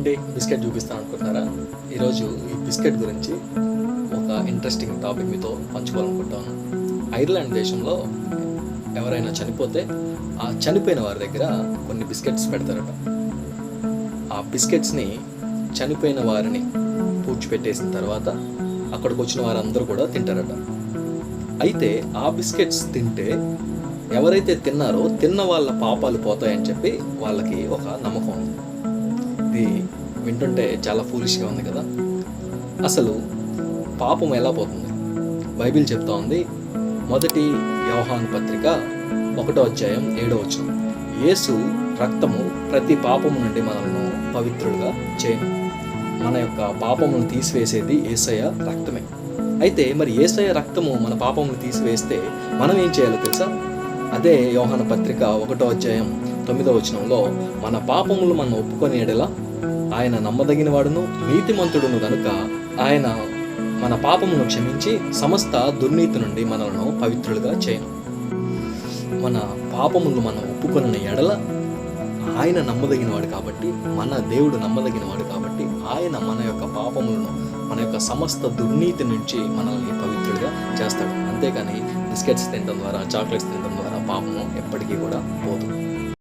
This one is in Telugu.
ఏంటి బిస్కెట్ చూపిస్తాను అనుకుంటున్నారా? ఈరోజు ఈ బిస్కెట్ గురించి ఒక ఇంట్రెస్టింగ్ టాపిక్ మీతో పంచుకోవాలనుకుంటాను. ఐర్లాండ్ దేశంలో ఎవరైనా చనిపోతే ఆ చనిపోయిన వారి దగ్గర కొన్ని బిస్కెట్స్ పెడతారట. ఆ బిస్కెట్స్ని చనిపోయిన వారిని పూడ్చిపెట్టేసిన తర్వాత అక్కడికి వచ్చిన వారందరూ కూడా తింటారట. అయితే ఆ బిస్కెట్స్ తింటే ఎవరైతే తిన్నారో తిన్న వాళ్ళ పాపాలు పోతాయని చెప్పి వాళ్ళకి ఒక నమ్మకం ఉంది. ఇది వింటుంటే చాలా ఫూలిష్గా ఉంది కదా. అసలు పాపం ఎలా పోతుంది? బైబిల్ చెప్తా ఉంది, మొదటి యోహాను పత్రిక 1వ అధ్యాయం 7వ వచనం, యేసు రక్తము ప్రతి పాపము నుండి మనల్ని పవిత్రులుగా చేయను. మన యొక్క పాపమును తీసివేసేది యేసయ్య రక్తమే. అయితే మరి యేసయ్య రక్తము మన పాపమును తీసివేస్తే మనం ఏం చేయాలో తెలుసా? అదే యోహాను పత్రిక 1వ అధ్యాయం 9వ వచనంలో, మన పాపములు మనం ఒప్పుకొని ఎడల ఆయన నమ్మదగిన వాడును నీతిమంతుడును గనుక ఆయన మన పాపమును క్షమించి సమస్త దుర్నీతి నుండి మనలను పవిత్రులుగా చేయను. మన పాపములు మనం ఒప్పుకొనిన ఎడల ఆయన నమ్మదగినవాడు కాబట్టి, మన దేవుడు నమ్మదగినవాడు కాబట్టి ఆయన మన యొక్క పాపములను, మన యొక్క సమస్త దుర్నీతి నుంచి మనల్ని పవిత్రులుగా చేస్తాడు. అంతేకాని బిస్కెట్స్ తినడం ద్వారా, చాక్లెట్స్ తినడం ద్వారా పాపము ఎప్పటికీ కూడా పోదు.